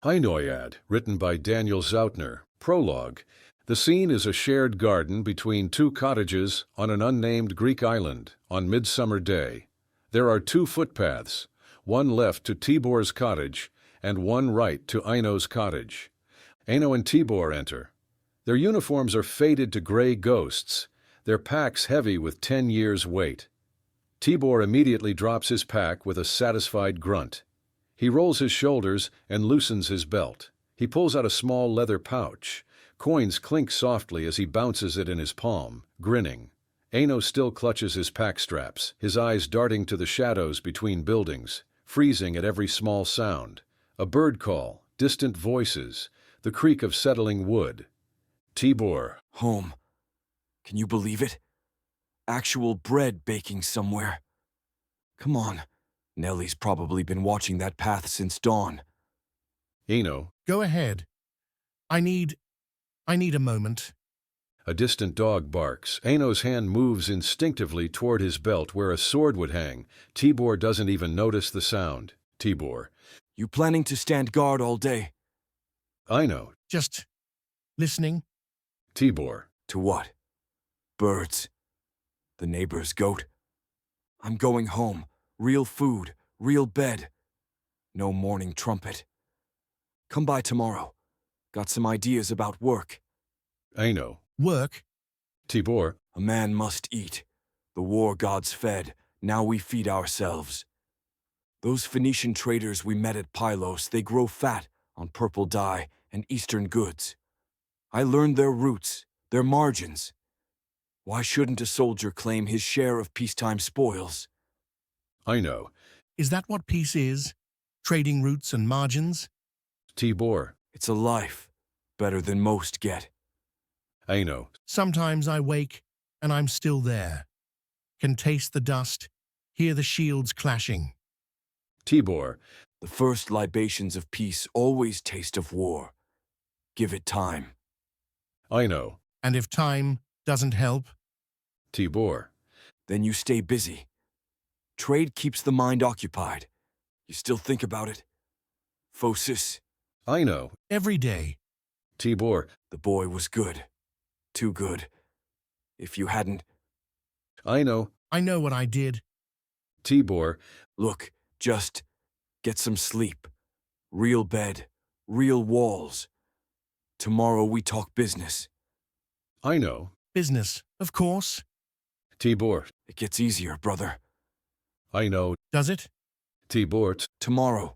Einoiad, written by Daniel Zautner. Prologue. The scene is a shared garden between two cottages on an unnamed Greek island on Midsummer Day. There are two footpaths, one left to Tibor's cottage and one right to Eino's cottage. Eino and Tibor enter. Their uniforms are faded to gray ghosts, their packs heavy with 10 years' weight. Tibor immediately drops his pack with a satisfied grunt. He rolls his shoulders and loosens his belt. He pulls out a small leather pouch. Coins clink softly as he bounces it in his palm, grinning. Eino still clutches his pack straps, his eyes darting to the shadows between buildings, freezing at every small sound. A bird call, distant voices, the creak of settling wood. Tibor. Home. Can you believe it? Actual bread baking somewhere. Come on. Nellie's probably been watching that path since dawn. Eino. Go ahead. I need a moment. A distant dog barks. Eino's hand moves instinctively toward his belt where a sword would hang. Tibor doesn't even notice the sound. Tibor. You planning to stand guard all day? Eino. Just listening. Tibor. To what? Birds. The neighbor's goat. I'm going home. Real food. Real bed. No morning trumpet. Come by tomorrow. Got some ideas about work. Eino. Work? Tibor. A man must eat. The war gods fed. Now we feed ourselves. Those Phoenician traders we met at Pylos, they grow fat on purple dye and Eastern goods. I learned their roots, their margins. Why shouldn't a soldier claim his share of peacetime spoils? Eino. Is that what peace is? Trading routes and margins? Tibor. It's a life, better than most get. Eino. Sometimes I wake and I'm still there. Can taste the dust, hear the shields clashing. Tibor. The first libations of peace always taste of war. Give it time. Eino. And if time doesn't help? Tibor. Then you stay busy. Trade keeps the mind occupied. You still think about it? Phosis. Eino. Every day. Tibor. The boy was good. Too good. If you hadn't... Eino. I know what I did. Tibor. Look, just get some sleep. Real bed. Real walls. Tomorrow we talk business. Eino. Business, of course. Tibor. It gets easier, brother. Eino. Does it? Tibor. Tomorrow.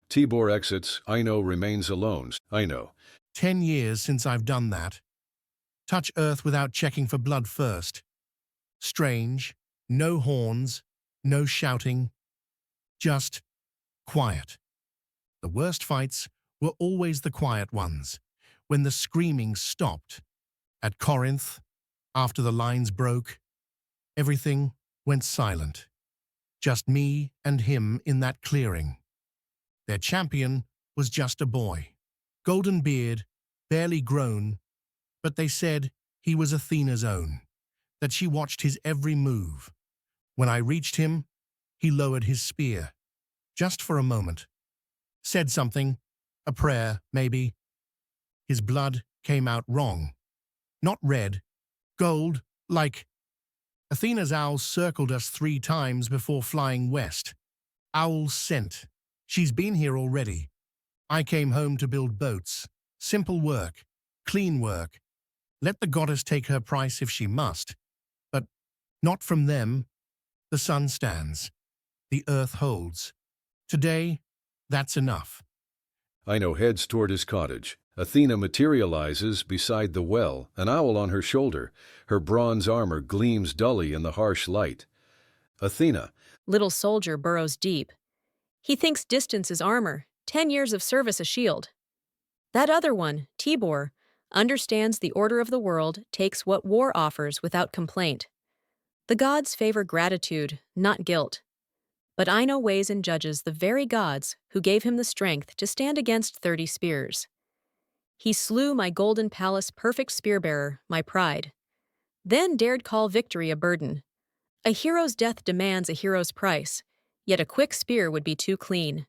Tibor exits. Eino remains alone. Eino. 10 years since I've done that. Touch earth without checking for blood first. Strange. No horns. No shouting. Just quiet. The worst fights were always the quiet ones, when the screaming stopped. At Corinth, after the lines broke, everything went silent. Just me and him in that clearing. Their champion was just a boy. Golden beard, barely grown, but they said he was Athena's own, that she watched his every move. When I reached him, he lowered his spear, just for a moment. Said something, a prayer, maybe. His blood came out wrong. Not red, gold, like... Athena's owls circled us 3 times before flying west. Owl scent. She's been here already. I came home to build boats. Simple work. Clean work. Let the goddess take her price if she must. But not from them. The sun stands. The earth holds. Today, that's enough. Eino heads toward his cottage. Athena materializes beside the well, an owl on her shoulder. Her bronze armor gleams dully in the harsh light. Athena. Little soldier burrows deep. He thinks distance is armor, 10 years of service a shield. That other one, Tibor, understands the order of the world, takes what war offers without complaint. The gods favor gratitude, not guilt. But Eino weighs and judges the very gods who gave him the strength to stand against 30 spears. He slew my golden palace perfect spear-bearer, my pride. Then dared call victory a burden. A hero's death demands a hero's price, yet a quick spear would be too clean.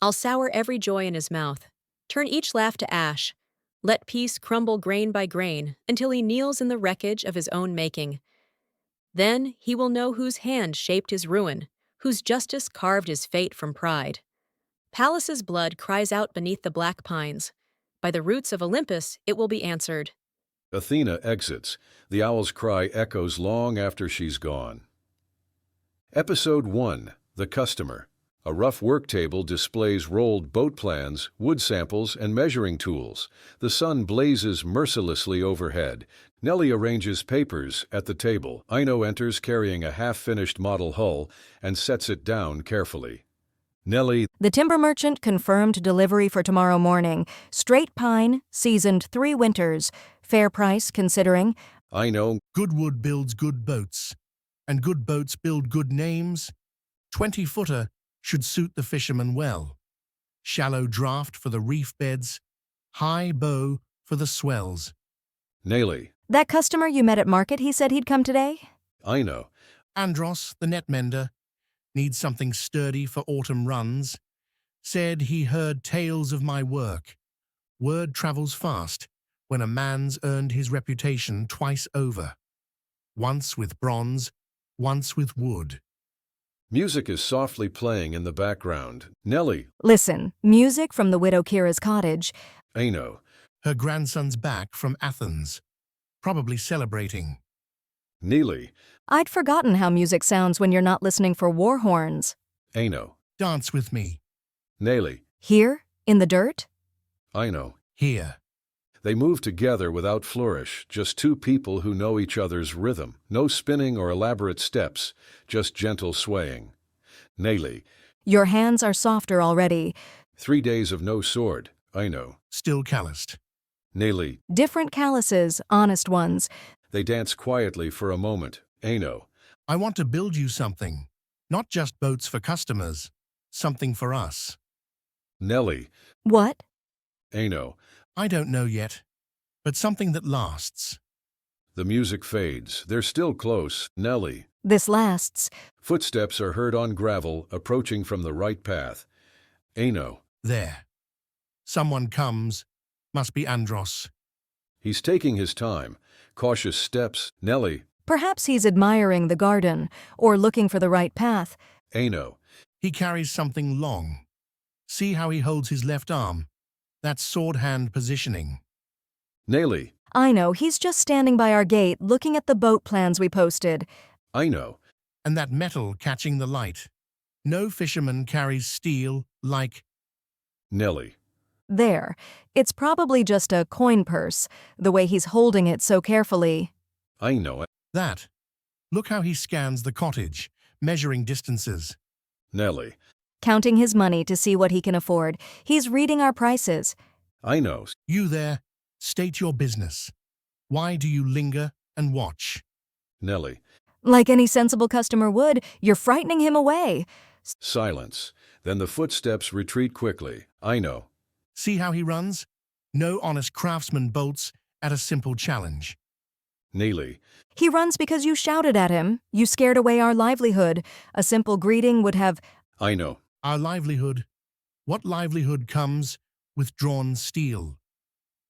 I'll sour every joy in his mouth, turn each laugh to ash, let peace crumble grain by grain until he kneels in the wreckage of his own making. Then he will know whose hand shaped his ruin, whose justice carved his fate from pride. Pallas's blood cries out beneath the black pines. By the roots of Olympus it will be answered. Athena exits. The owl's cry echoes long after she's gone. Episode 1. The Customer. A rough work table displays rolled boat plans, wood samples, and measuring tools. The sun blazes mercilessly overhead. Nellie arranges papers at the table. Eino enters carrying a half-finished model hull and sets it down carefully. Nellie, The timber merchant confirmed delivery for tomorrow morning. Straight pine, seasoned 3 winters. Fair price considering. Eino, Good wood builds good boats, and good boats build good names. 20-footer should suit the fisherman well. Shallow draft for the reef beds, high bow for the swells. Nellie, That customer you met at market, he said he'd come today? Eino, Andros, the net mender, needs something sturdy for autumn runs. Said he heard tales of my work. Word travels fast when a man's earned his reputation twice over. Once with bronze, once with wood. Music is softly playing in the background. Nellie, Listen, music from the widow Kira's cottage. Eino, Her grandson's back from Athens, probably celebrating. Neely, I'd forgotten how music sounds when you're not listening for war horns. Eino, Dance with me, Nellie, Here? In the dirt? Eino. here. They move together without flourish, just two people who know each other's rhythm. No spinning or elaborate steps, just gentle swaying. Nellie, Your hands are softer already. 3 days of no sword. Eino, Still calloused. Nellie. Different calluses, honest ones. They dance quietly for a moment. Eino, I want to build you something. Not just boats for customers. Something for us. Nellie, What? Eino. I don't know yet, but something that lasts. The music fades. They're still close. Nellie. This lasts. Footsteps are heard on gravel, approaching from the right path. Eino. There. Someone comes. Must be Andros. He's taking his time. Cautious steps. Nellie. Perhaps he's admiring the garden, or looking for the right path. Eino. He carries something long. See how he holds his left arm. That's sword hand positioning. Nellie. I know, he's just standing by our gate, looking at the boat plans we posted. Eino. And that metal catching the light. No fisherman carries steel like. Nellie. There. It's probably just a coin purse, the way he's holding it so carefully. Eino. That. Look how he scans the cottage, measuring distances. Nellie. Counting his money to see what he can afford. He's reading our prices. Eino. You there, state your business. Why do you linger and watch? Nellie. Like any sensible customer would, you're frightening him away. Silence. Then the footsteps retreat quickly. Eino. See how he runs? No honest craftsman bolts at a simple challenge. Nellie. He runs because you shouted at him. You scared away our livelihood. A simple greeting would have. Eino. Our livelihood. What livelihood comes with drawn steel?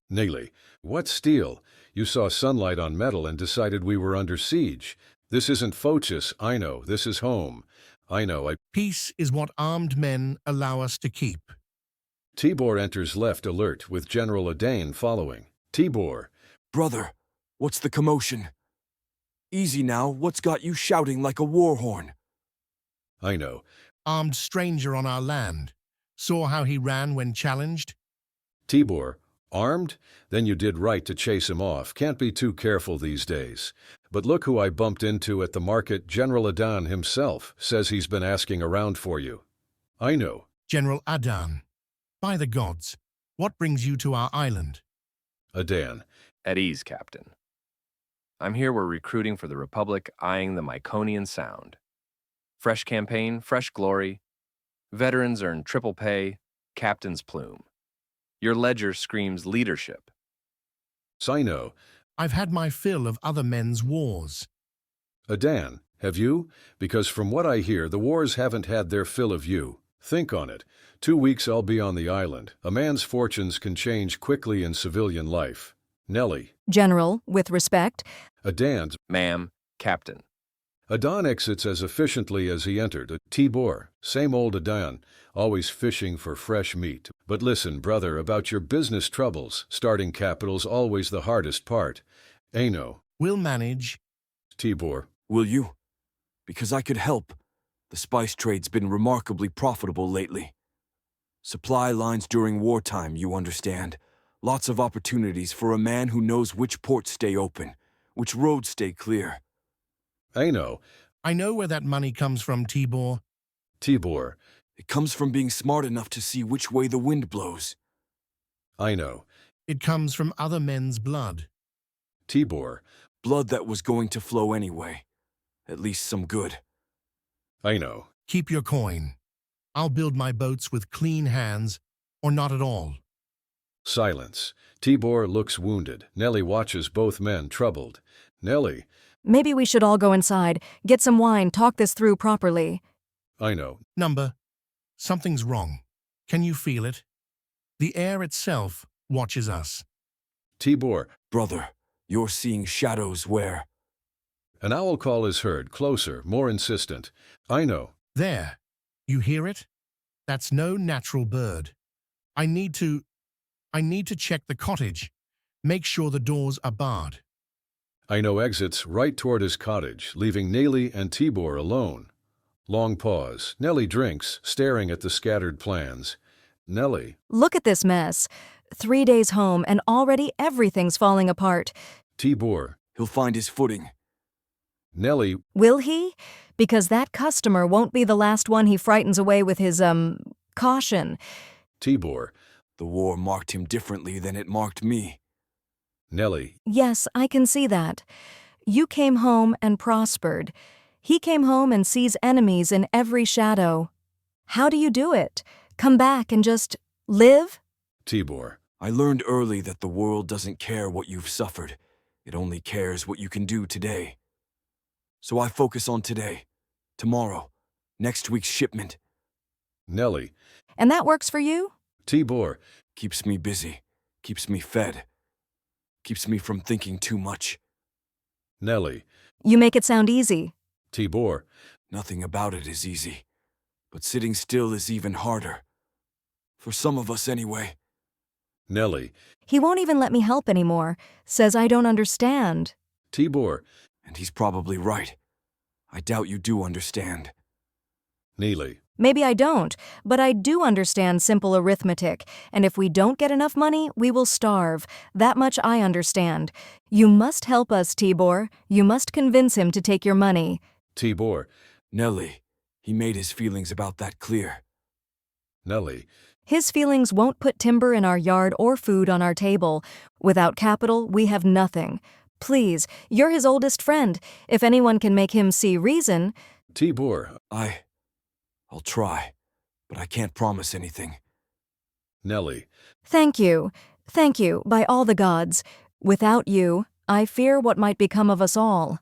Nellie. What steel? You saw sunlight on metal and decided we were under siege. This isn't Phocis, Eino. This is home. Eino. Peace is what armed men allow us to keep. Tibor enters left alert with General Adane following. Tibor. Brother, what's the commotion? Easy now, what's got you shouting like a war horn? Eino. Armed stranger on our land. Saw how he ran when challenged? Tibor. Armed? Then you did right to chase him off. Can't be too careful these days. But look who I bumped into at the market. General Adane himself says he's been asking around for you. Eino. General Adane. By the gods, what brings you to our island? Adane. At ease, Captain. I'm here we're recruiting for the Republic, eyeing the Myconian Sound. Fresh campaign, fresh glory. Veterans earn triple pay, captain's plume. Your ledger screams leadership. Eino. I've had my fill of other men's wars. Adane. Have you? Because from what I hear, the wars haven't had their fill of you. Think on it. 2 weeks I'll be on the island. A man's fortunes can change quickly in civilian life. Nellie. General, with respect. Adan. Ma'am, Captain. Adan exits as efficiently as he entered. Tibor. Same old Adan, always fishing for fresh meat. But listen, brother, about your business troubles. Starting capital's always the hardest part. Eino. We'll manage. Tibor. Will you? Because I could help. The spice trade's been remarkably profitable lately. Supply lines during wartime, you understand. Lots of opportunities for a man who knows which ports stay open, which roads stay clear. Eino. I know where that money comes from, Tibor. Tibor. It comes from being smart enough to see which way the wind blows. Eino. It comes from other men's blood. Tibor. Blood that was going to flow anyway. At least some good. Eino. Keep your coin. I'll build my boats with clean hands, or not at all. Silence. Tibor looks wounded. Nellie watches both men, troubled. Nellie. Maybe we should all go inside, get some wine, talk this through properly. Eino. Number. Something's wrong. Can you feel it? The air itself watches us. Tibor. Brother, you're seeing shadows where... An owl call is heard, closer, more insistent. Eino. There. You hear it? That's no natural bird. I need to check the cottage. Make sure the doors are barred. Eino exits right toward his cottage, leaving Nellie and Tibor alone. Long pause. Nellie drinks, staring at the scattered plans. Nellie. Look at this mess. 3 days home and already everything's falling apart. Tibor. He'll find his footing. Nellie. Will he? Because that customer won't be the last one he frightens away with his, caution. Tibor. The war marked him differently than it marked me. Nellie. Yes, I can see that. You came home and prospered. He came home and sees enemies in every shadow. How do you do it? Come back and just live? Tibor. I learned early that the world doesn't care what you've suffered. It only cares what you can do today. So I focus on today, tomorrow, next week's shipment. Nellie. And that works for you? Tibor. Keeps me busy, keeps me fed, keeps me from thinking too much. Nellie. You make it sound easy. Tibor. Nothing about it is easy, but sitting still is even harder. For some of us anyway. Nellie. He won't even let me help anymore. Says I don't understand. Tibor. And he's probably right. I doubt you do understand. Nellie. Maybe I don't, but I do understand simple arithmetic, and if we don't get enough money, we will starve. That much I understand. You must help us, Tibor. You must convince him to take your money. Tibor. Nellie, he made his feelings about that clear. Nellie. His feelings won't put timber in our yard or food on our table. Without capital, we have nothing. Please, you're his oldest friend. If anyone can make him see reason... Tibor. I'll try, but I can't promise anything. Nellie. Thank you, by all the gods. Without you, I fear what might become of us all.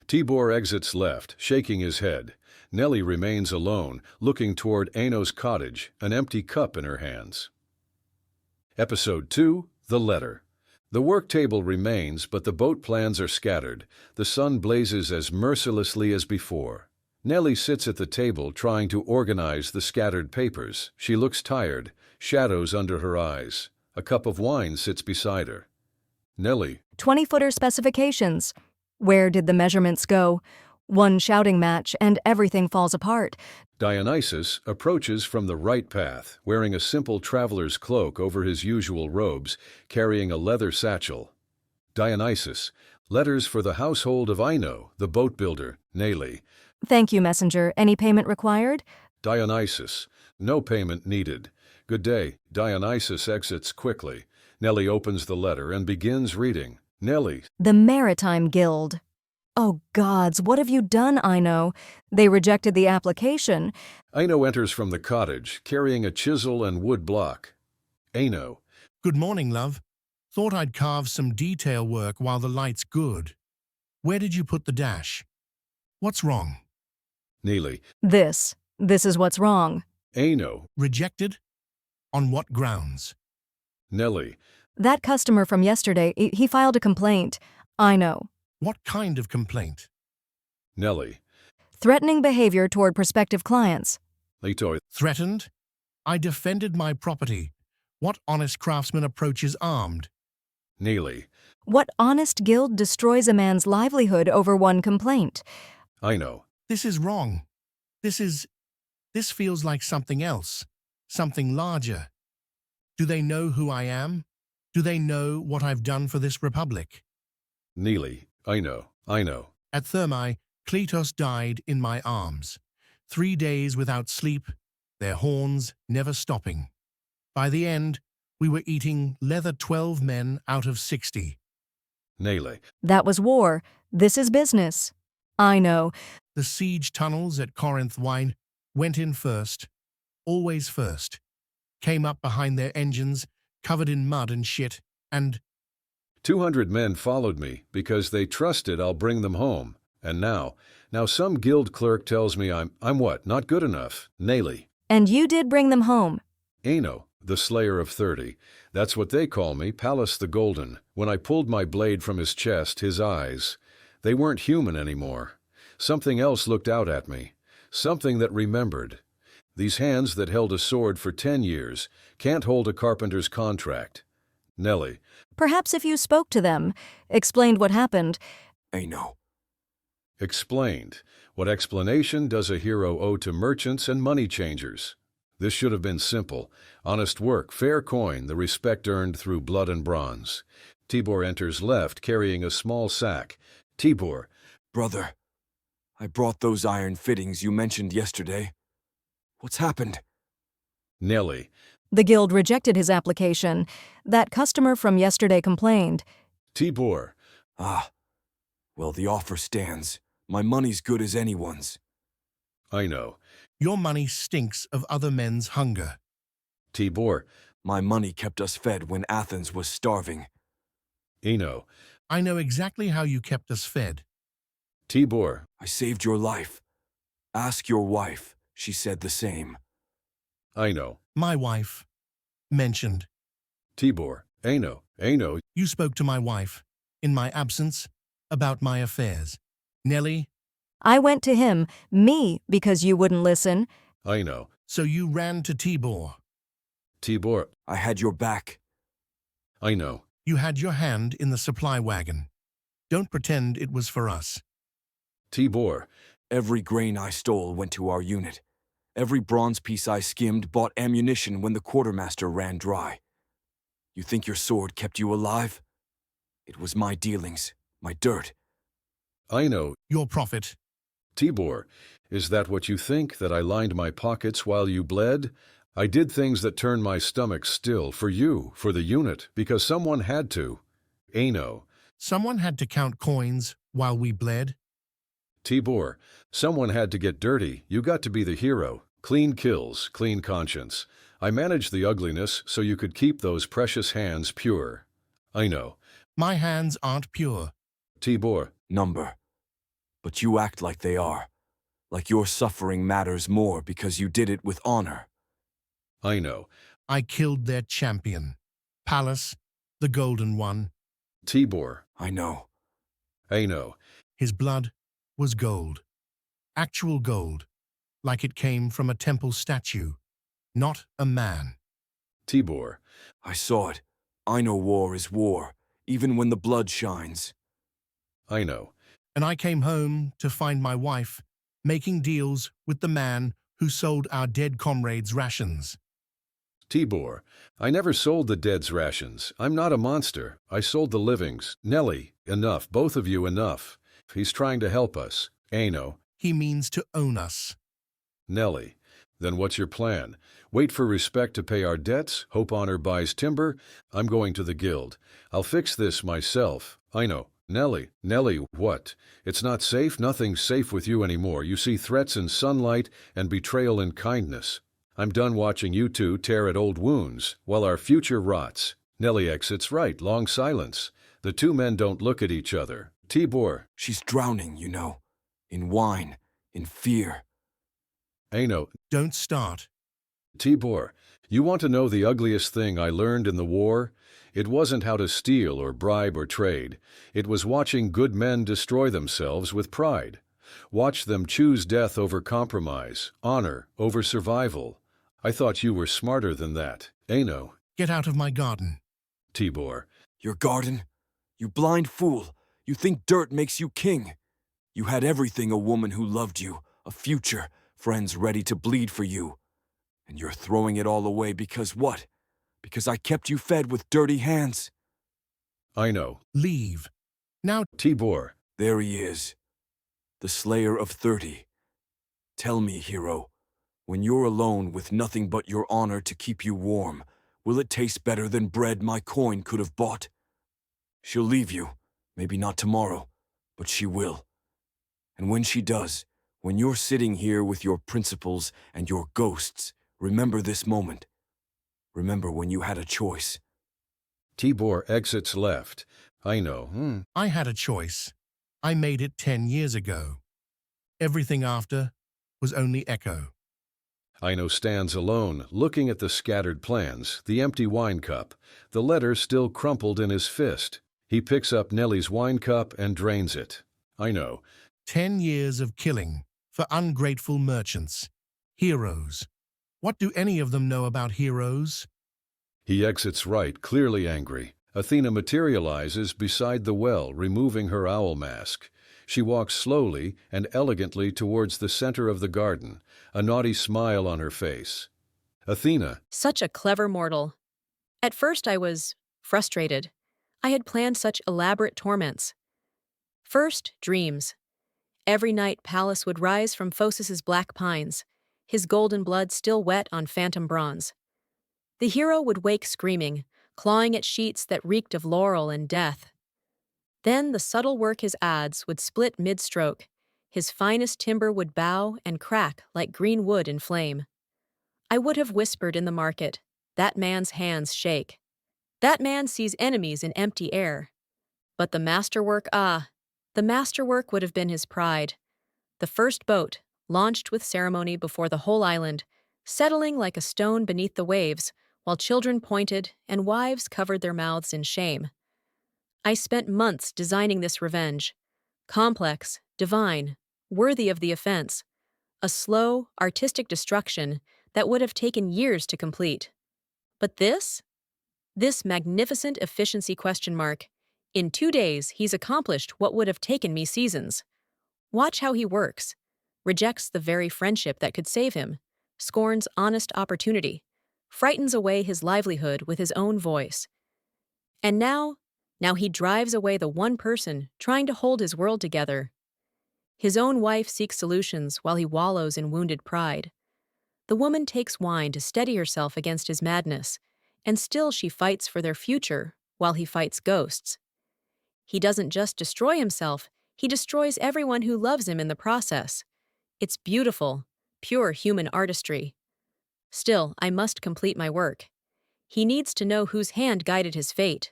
Tibor exits left, shaking his head. Nellie remains alone, looking toward Eino's cottage, an empty cup in her hands. Episode 2, The Letter. The work table remains, but the boat plans are scattered. The sun blazes as mercilessly as before. Nellie sits at the table trying to organize the scattered papers. She looks tired, shadows under her eyes. A cup of wine sits beside her. Nellie. 20-footer specifications. Where did the measurements go? One shouting match and everything falls apart. Dionysus approaches from the right path, wearing a simple traveler's cloak over his usual robes, carrying a leather satchel. Dionysus. Letters for the household of Eino, the boat builder, Nellie. Thank you, messenger. Any payment required? Dionysus. No payment needed. Good day. Dionysus exits quickly. Nellie opens the letter and begins reading. Nellie. The Maritime Guild. Oh gods, what have you done, Eino? They rejected the application. Eino enters from the cottage, carrying a chisel and wood block. Eino. Good morning, love. Thought I'd carve some detail work while the light's good. Where did you put the dash? What's wrong? Nellie. This is what's wrong. Eino. Rejected? On what grounds? Nelly. That customer from yesterday, he filed a complaint. I know. What kind of complaint? Nelly. Threatening behavior toward prospective clients. Einoiad. Threatened? I defended my property. What honest craftsman approaches armed? Neely. What honest guild destroys a man's livelihood over one complaint? Eino. This is wrong. This feels like something else. Something larger. Do they know who I am? Do they know what I've done for this republic? Neely. Eino. At Thermae, Kletos died in my arms. 3 days without sleep, their horns never stopping. By the end, we were eating leather 12 men out of 60. Neely. That was war. This is business. I know. The siege tunnels at Corinth went in first, always first. Came up behind their engines, covered in mud and shit, and 200 men followed me because they trusted I'll bring them home. And now some guild clerk tells me I'm what, not good enough. Neely. And you did bring them home. Eino, the slayer of 30. That's what they call me, Pallas the Golden. When I pulled my blade from his chest, his eyes, they weren't human anymore. Something else looked out at me. Something that remembered. These hands that held a sword for 10 years can't hold a carpenter's contract. Nelly. Perhaps if you spoke to them, explained what happened. Eino. Explained. What explanation does a hero owe to merchants and money changers? This should have been simple. Honest work, fair coin, the respect earned through blood and bronze. Tibor enters left, carrying a small sack. Tibor. Brother, I brought those iron fittings you mentioned yesterday. What's happened? Nelly. The guild rejected his application. That customer from yesterday complained. Tibor. Ah, well, the offer stands. My money's good as anyone's. Eino. your money stinks of other men's hunger. Tibor. My money kept us fed when Athens was starving. Eino. I know exactly how you kept us fed. Tibor. I saved your life. Ask your wife. She said the same. Eino. My wife. Mentioned. Tibor. Eino. Eino. You spoke to my wife, in my absence, about my affairs. Nelly, I went to him, me, because you wouldn't listen. Eino. so you ran to Tibor. Tibor. I had your back. Eino. You had your hand in the supply wagon. Don't pretend it was for us. Tibor. Every grain I stole went to our unit. Every bronze piece I skimmed bought ammunition when the quartermaster ran dry. You think your sword kept you alive? It was my dealings, my dirt. Eino. Your profit. Tibor. Is that what you think, that I lined my pockets while you bled? I did things that turned my stomach still, for you, for the unit, because someone had to. Eino. Someone had to count coins while we bled. Tibor. Someone had to get dirty. You got to be the hero. Clean kills, clean conscience. I managed the ugliness so you could keep those precious hands pure. Eino. My hands aren't pure. Tibor. Number. But you act like they are. Like your suffering matters more because you did it with honor. Eino. I killed their champion. Pallas, the Golden One. Tibor. I know. Eino. His blood was gold. Actual gold. Like it came from a temple statue. Not a man. Tibor. I saw it. I know war is war, even when the blood shines. Eino. And I came home to find my wife making deals with the man who sold our dead comrades rations. Tibor. I never sold the dead's rations. I'm not a monster. I sold the living's. Nelly. Enough. Both of you enough. He's trying to help us. Eino. He means to own us. Nelly. Then what's your plan? Wait for respect to pay our debts? Hope honor buys timber? I'm going to the guild. I'll fix this myself. Eino. Nelly. Nelly, what? It's not safe? Nothing's safe with you anymore. You see threats in sunlight and betrayal in kindness. I'm done watching you two tear at old wounds while our future rots. Nelly exits right. Long silence. The two men don't look at each other. Tibor. She's drowning, you know. In wine, in fear. Eino. Don't start. Tibor, you want to know the ugliest thing I learned in the war? It wasn't how to steal or bribe or trade. It was watching good men destroy themselves with pride. Watch them choose death over compromise, honor over survival. I thought you were smarter than that. Eino. Get out of my garden. Tibor. Your garden? You blind fool. You think dirt makes you king. You had everything, a woman who loved you, a future, friends ready to bleed for you. And you're throwing it all away because what? Because I kept you fed with dirty hands. Eino. Leave. Now, Tibor. There he is, the slayer of 30. Tell me, hero, when you're alone with nothing but your honor to keep you warm, will it taste better than bread my coin could have bought? She'll leave you, maybe not tomorrow, but she will. And when she does, when you're sitting here with your principles and your ghosts, remember this moment. Remember when you had a choice. Tibor exits left. Eino. I had a choice. I made it 10 years ago. Everything after was only echo. Eino stands alone, looking at the scattered plans, the empty wine cup, the letter still crumpled in his fist. He picks up Nelly's wine cup and drains it. Eino. 10 years of killing for ungrateful merchants. Heroes. What do any of them know about heroes? He exits right, clearly angry. Athena materializes beside the well, removing her owl mask. She walks slowly and elegantly towards the center of the garden, a naughty smile on her face. Athena. Such a clever mortal. At first I was frustrated. I had planned such elaborate torments. First, dreams. Every night Pallas would rise from Phosis's black pines, his golden blood still wet on phantom bronze. The hero would wake screaming, clawing at sheets that reeked of laurel and death. Then the subtle work his adze would split mid-stroke. His finest timber would bow and crack like green wood in flame. I would have whispered in the market, that man's hands shake. That man sees enemies in empty air. But the masterwork, the masterwork would have been his pride. The first boat, launched with ceremony before the whole island, settling like a stone beneath the waves, while children pointed and wives covered their mouths in shame. I spent months designing this revenge. Complex, divine, worthy of the offense. A slow, artistic destruction that would have taken years to complete. But this magnificent efficiency ? In 2 days, he's accomplished what would have taken me seasons. Watch how he works. Rejects the very friendship that could save him. Scorns honest opportunity. Frightens away his livelihood with his own voice. And now he drives away the one person trying to hold his world together. His own wife seeks solutions while he wallows in wounded pride. The woman takes wine to steady herself against his madness, and still she fights for their future while he fights ghosts. He doesn't just destroy himself, he destroys everyone who loves him in the process. It's beautiful, pure human artistry. Still, I must complete my work. He needs to know whose hand guided his fate.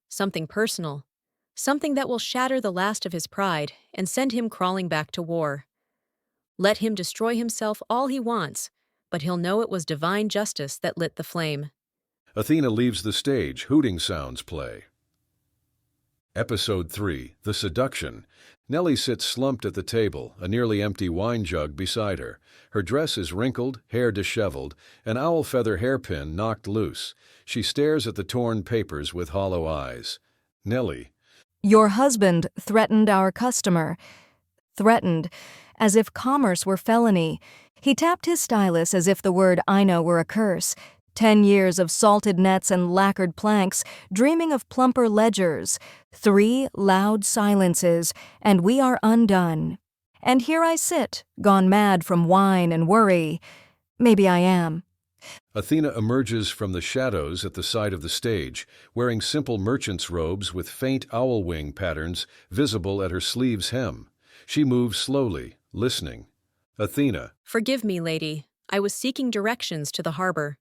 Something personal. Something that will shatter the last of his pride and send him crawling back to war. Let him destroy himself all he wants, but he'll know it was divine justice that lit the flame. Athena leaves the stage, hooting sounds play. Episode 3, The Seduction. Nelly sits slumped at the table, a nearly empty wine jug beside her. Her dress is wrinkled, hair disheveled, an owl feather hairpin knocked loose. She stares at the torn papers with hollow eyes. Nelly. Your husband threatened our customer. Threatened, as if commerce were felony. He tapped his stylus as if the word Eino were a curse. 10 years of salted nets and lacquered planks, dreaming of plumper ledgers. 3 loud silences, and we are undone. And here I sit, gone mad from wine and worry. Maybe I am. Athena emerges from the shadows at the side of the stage, wearing simple merchant's robes with faint owl wing patterns visible at her sleeve's hem. She moves slowly, listening. Athena. Forgive me, lady. I was seeking directions to the harbor.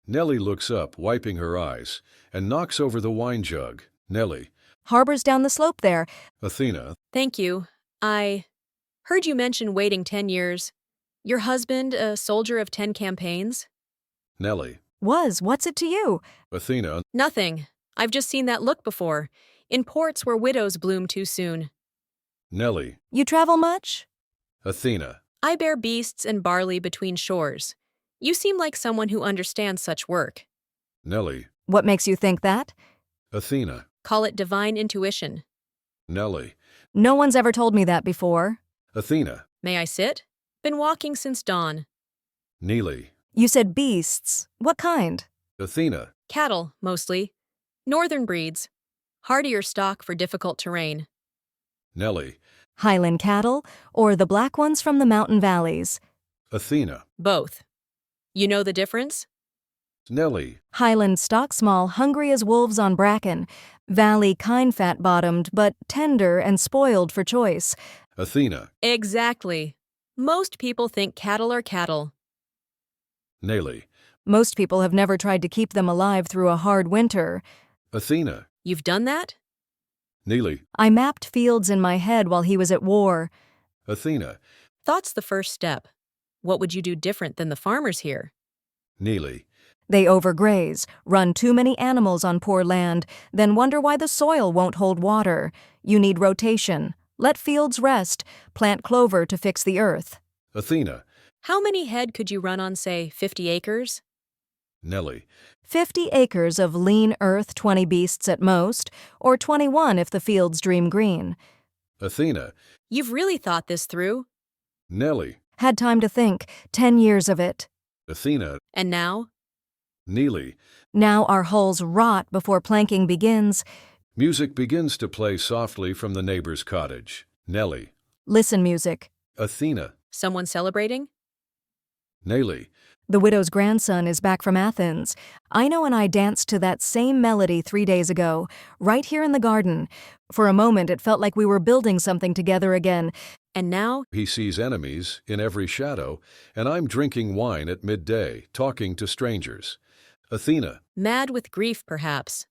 Nelly looks up, wiping her eyes, and knocks over the wine jug. Nelly. Harbor's down the slope there. Athena. Thank you. I heard you mention waiting 10 years. Your husband, a soldier of 10 campaigns? Nelly. What's it to you? Athena. Nothing. I've just seen that look before, in ports where widows bloom too soon. Nelly. You travel much? Athena. I bear beasts and barley between shores. You seem like someone who understands such work. Nelly. What makes you think that? Athena. Call it divine intuition. Nelly. No one's ever told me that before. Athena. May I sit? Been walking since dawn. Neely. You said beasts. What kind? Athena. Cattle, mostly. Northern breeds. Hardier stock for difficult terrain. Nelly. Highland cattle, or the black ones from the mountain valleys? Athena. Both. You know the difference? Nelly. Highland stock small, hungry as wolves on bracken. Valley kind fat-bottomed, but tender and spoiled for choice. Athena. Exactly. Most people think cattle are cattle. Nelly. Most people have never tried to keep them alive through a hard winter. Athena. You've done that? Neely. I mapped fields in my head while he was at war. Athena. Thought's the first step. What would you do different than the farmers here? Neely. They overgraze, run too many animals on poor land, then wonder why the soil won't hold water. You need rotation. Let fields rest. Plant clover to fix the earth. Athena. How many head could you run on, say, 50 acres? Nelly. 50 acres of lean earth, 20 beasts at most, or 21 if the fields dream green. Athena. You've really thought this through. Nelly. Had time to think, 10 years of it. Athena. And now? Neely. Now our hulls rot before planking begins. Music begins to play softly from the neighbor's cottage. Nelly. Listen, music. Athena. Someone celebrating? Nelly. The widow's grandson is back from Athens. Eino and I danced to that same melody 3 days ago, right here in the garden. For a moment, it felt like we were building something together again. And now? He sees enemies in every shadow, and I'm drinking wine at midday, talking to strangers. Athena. Mad with grief, perhaps.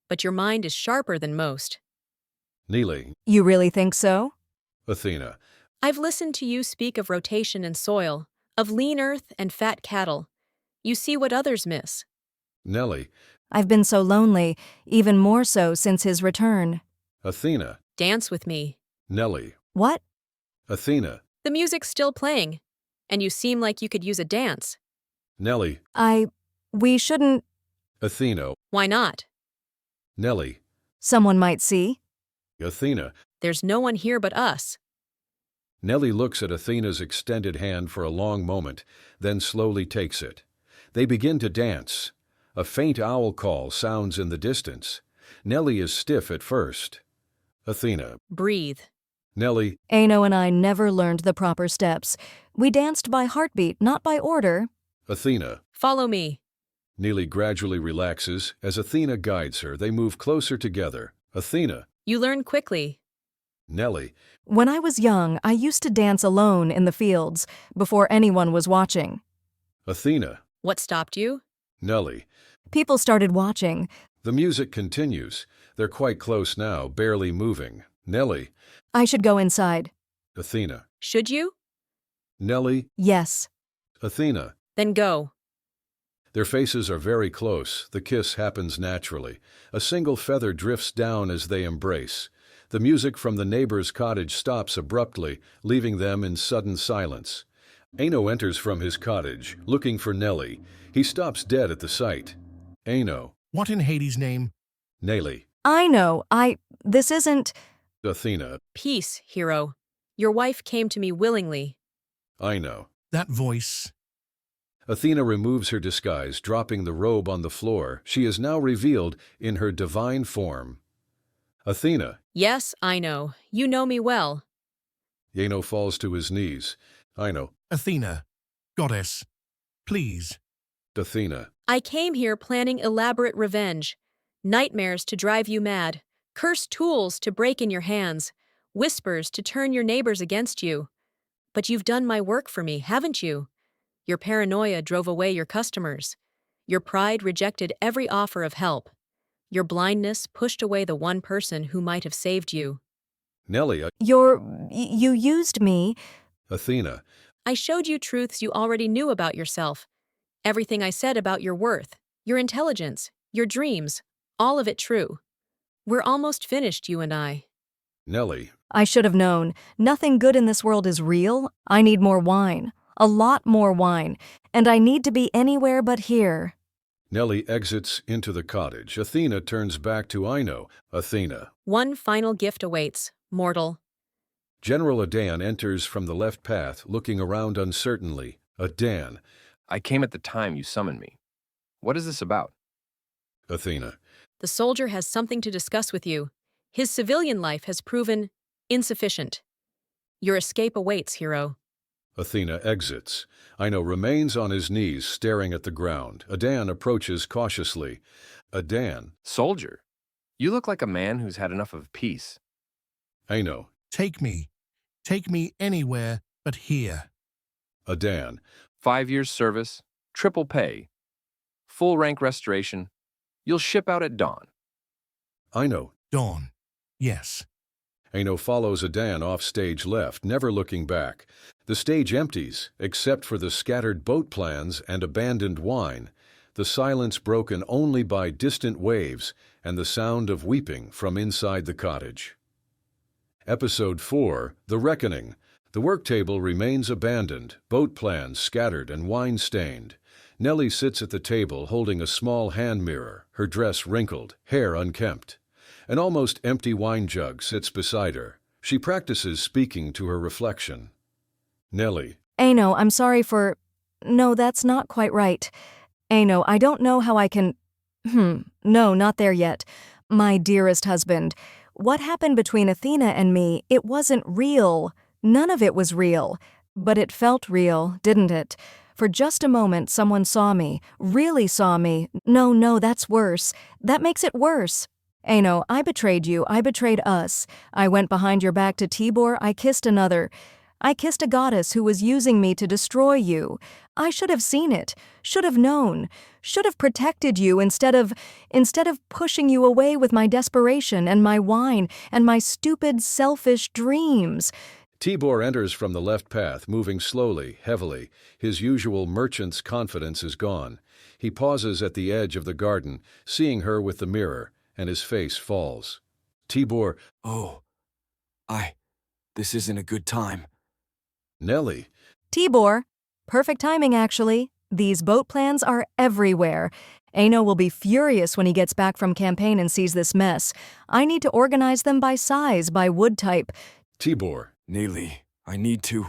But your mind is sharper than most. Neely. You really think so? Athena. I've listened to you speak of rotation and soil, of lean earth and fat cattle. You see what others miss. Nelly. I've been so lonely, even more so since his return. Athena. Dance with me. Nelly. What? Athena. The music's still playing, and you seem like you could use a dance. Nelly. We shouldn't. Athena. Why not? Nelly. Someone might see. Athena. There's no one here but us. Nelly looks at Athena's extended hand for a long moment, then slowly takes it. They begin to dance. A faint owl call sounds in the distance. Nelly is stiff at first. Athena. Breathe. Nelly. Eino and I never learned the proper steps. We danced by heartbeat, not by order. Athena. Follow me. Neely gradually relaxes. As Athena guides her, they move closer together. Athena. You learn quickly. Nelly. When I was young, I used to dance alone in the fields, before anyone was watching. Athena. What stopped you? Nelly. People started watching. The music continues. They're quite close now, barely moving. Nelly. I should go inside. Athena. Should you? Nelly. Yes. Athena. Then go. Their faces are very close. The kiss happens naturally. A single feather drifts down as they embrace. The music from the neighbor's cottage stops abruptly, leaving them in sudden silence. Eino enters from his cottage, looking for Nelly. He stops dead at the sight. Eino. What in Hades' name? Nelly. I know. This isn't. Athena. Peace, hero. Your wife came to me willingly. Eino. That voice. Athena removes her disguise, dropping the robe on the floor. She is now revealed in her divine form. Athena. Yes, I know. You know me well. Eino falls to his knees. Eino. Athena. Goddess. Please. Athena. I came here planning elaborate revenge. Nightmares to drive you mad. Cursed tools to break in your hands. Whispers to turn your neighbors against you. But you've done my work for me, haven't you? Your paranoia drove away your customers. Your pride rejected every offer of help. Your blindness pushed away the one person who might have saved you. Nelly. You used me. Athena. I showed you truths you already knew about yourself. Everything I said about your worth, your intelligence, your dreams, all of it true. We're almost finished, you and I. Nellie, I should have known. Nothing good in this world is real. I need more wine. A lot more wine. And I need to be anywhere but here. Nellie exits into the cottage. Athena turns back to Eino. Athena. One final gift awaits, mortal. General Adan enters from the left path, looking around uncertainly. Adan. I came at the time you summoned me. What is this about? Athena. The soldier has something to discuss with you. His civilian life has proven insufficient. Your escape awaits, hero. Athena exits. Eino remains on his knees, staring at the ground. Adan approaches cautiously. Adan. Soldier, you look like a man who's had enough of peace. Eino. Take me. Take me anywhere but here. Adan. 5 years service, triple pay, full rank restoration. You'll ship out at dawn. Eino. Dawn. Yes. Eino follows Adan off stage left, never looking back. The stage empties, except for the scattered boat plans and abandoned wine, the silence broken only by distant waves and the sound of weeping from inside the cottage. Episode 4, The Reckoning. The work table remains abandoned, boat plans scattered and wine-stained. Nellie sits at the table holding a small hand mirror, her dress wrinkled, hair unkempt. An almost empty wine jug sits beside her. She practices speaking to her reflection. Nellie. Eino, I'm sorry for... No, that's not quite right. Eino, I don't know how I can... No, not there yet. My dearest husband, what happened between Athena and me, it wasn't real. None of it was real. But it felt real, didn't it? For just a moment, someone saw me, really saw me. No, that's worse. That makes it worse. Eino, I betrayed you. I betrayed us. I went behind your back to Tibor. I kissed another. I kissed a goddess who was using me to destroy you. I should have seen it, should have known, should have protected you instead of pushing you away with my desperation and my wine and my stupid, selfish dreams. Tibor enters from the left path, moving slowly, heavily. His usual merchant's confidence is gone. He pauses at the edge of the garden, seeing her with the mirror, and his face falls. Tibor. Oh, this isn't a good time. Nellie. Tibor. Perfect timing, actually. These boat plans are everywhere. Eino will be furious when he gets back from campaign and sees this mess. I need to organize them by size, by wood type. Tibor. Nellie, I need to.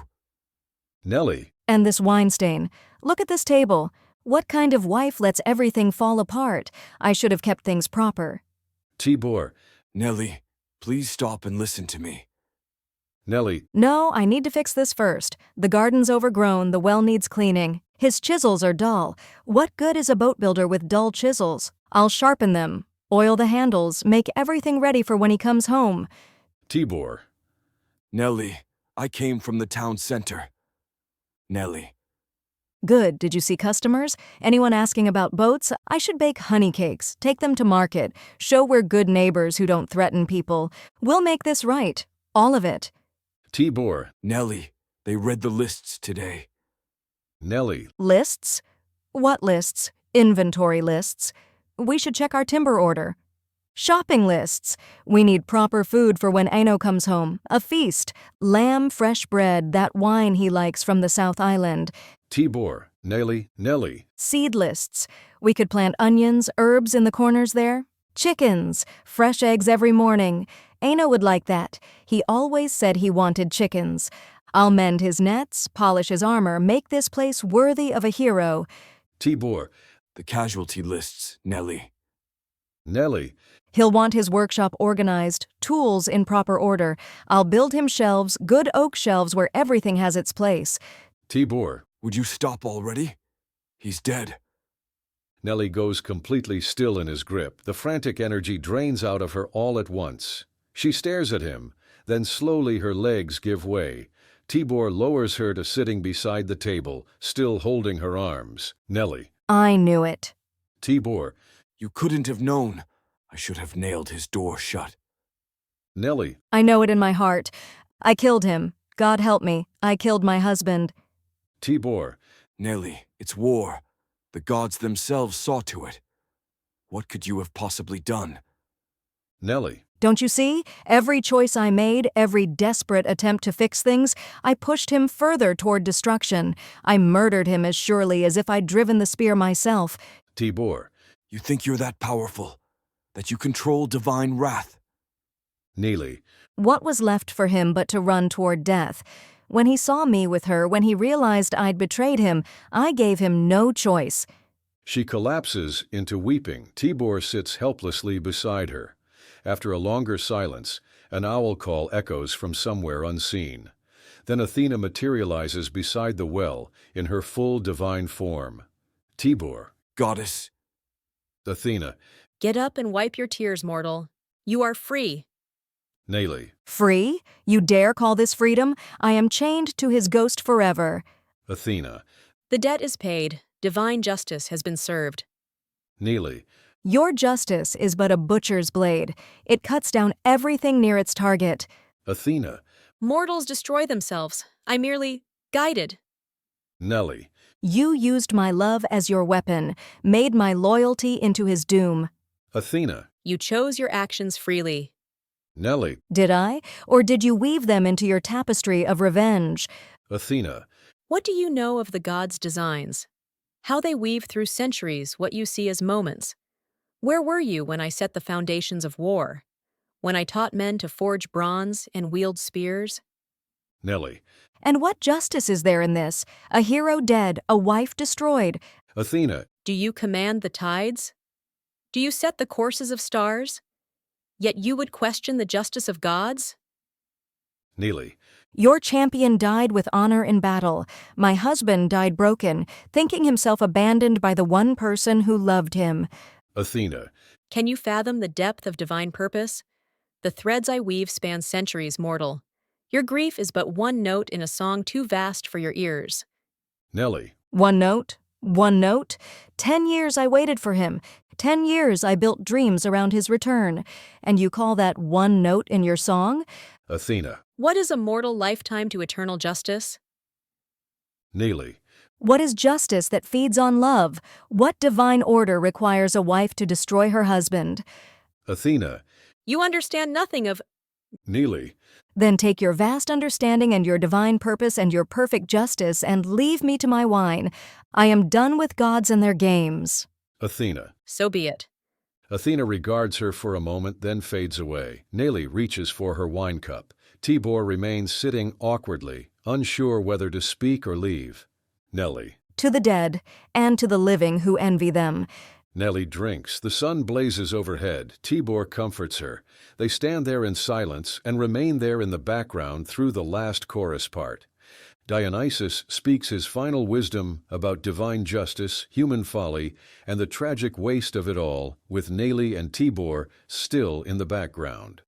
Nellie. And this wine stain. Look at this table. What kind of wife lets everything fall apart? I should have kept things proper. Tibor. Nellie, please stop and listen to me. Nellie. No, I need to fix this first. The garden's overgrown, the well needs cleaning. His chisels are dull. What good is a boat builder with dull chisels? I'll sharpen them, oil the handles, make everything ready for when he comes home. Tibor. Nellie, I came from the town center. Nellie. Good. Did you see customers? Anyone asking about boats? I should bake honey cakes, take them to market, show we're good neighbors who don't threaten people. We'll make this right. All of it. Tibor. Nellie, they read the lists today. Nellie. Lists? What lists? Inventory lists. We should check our timber order. Shopping lists. We need proper food for when Eino comes home. A feast. Lamb, fresh bread, that wine he likes from the South Island. Tibor. Nellie. Seed lists. We could plant onions, herbs in the corners there. Chickens. Fresh eggs every morning. Eino would like that. He always said he wanted chickens. I'll mend his nets, polish his armor, make this place worthy of a hero. Tibor. The casualty lists, Nellie. Nellie. He'll want his workshop organized, tools in proper order. I'll build him shelves, good oak shelves where everything has its place. Tibor. Would you stop already? He's dead. Nellie goes completely still in his grip. The frantic energy drains out of her all at once. She stares at him, then slowly her legs give way. Tibor lowers her to sitting beside the table, still holding her arms. Nellie. I knew it. Tibor. You couldn't have known. I should have nailed his door shut. Nellie. I know it in my heart. I killed him. God help me. I killed my husband. Tibor. Nellie, it's war. The gods themselves saw to it. What could you have possibly done? Nelly. Don't you see? Every choice I made, every desperate attempt to fix things, I pushed him further toward destruction. I murdered him as surely as if I'd driven the spear myself. Tibor. You think you're that powerful? That you control divine wrath? Neely. What was left for him but to run toward death? When he saw me with her, when he realized I'd betrayed him, I gave him no choice. She collapses into weeping. Tibor sits helplessly beside her. After a longer silence, an owl call echoes from somewhere unseen. Then Athena materializes beside the well in her full divine form. Tibor. Goddess. Athena. Get up and wipe your tears, mortal. You are free. Neely. Free? You dare call this freedom? I am chained to his ghost forever. Athena. The debt is paid. Divine justice has been served. Neely. Your justice is but a butcher's blade. It cuts down everything near its target. Athena. Mortals destroy themselves. I merely guided. Nelly. You used my love as your weapon, made my loyalty into his doom. Athena. You chose your actions freely. Nelly. Did I? Or did you weave them into your tapestry of revenge? Athena. What do you know of the gods' designs? How they weave through centuries what you see as moments? Where were you when I set the foundations of war? When I taught men to forge bronze and wield spears? Nelly. And what justice is there in this? A hero dead, a wife destroyed. Athena. Do you command the tides? Do you set the courses of stars? Yet you would question the justice of gods? Neely. Your champion died with honor in battle. My husband died broken, thinking himself abandoned by the one person who loved him. Athena. Can you fathom the depth of divine purpose? The threads I weave span centuries, mortal. Your grief is but one note in a song too vast for your ears. Nelly. One note? One note? 10 years I waited for him. 10 years I built dreams around his return. And you call that one note in your song? Athena. What is a mortal lifetime to eternal justice? Neely. What is justice that feeds on love? What divine order requires a wife to destroy her husband? Athena. You understand nothing of... Neely. Then take your vast understanding and your divine purpose and your perfect justice and leave me to my wine. I am done with gods and their games. Athena. So be it. Athena regards her for a moment, then fades away. Neely reaches for her wine cup. Tibor remains sitting awkwardly, unsure whether to speak or leave. Nelly. To the dead, and to the living who envy them. Nelly drinks. The sun blazes overhead. Tibor comforts her. They stand there in silence and remain there in the background through the last chorus part. Dionysus speaks his final wisdom about divine justice, human folly, and the tragic waste of it all, with Neely and Tibor still in the background.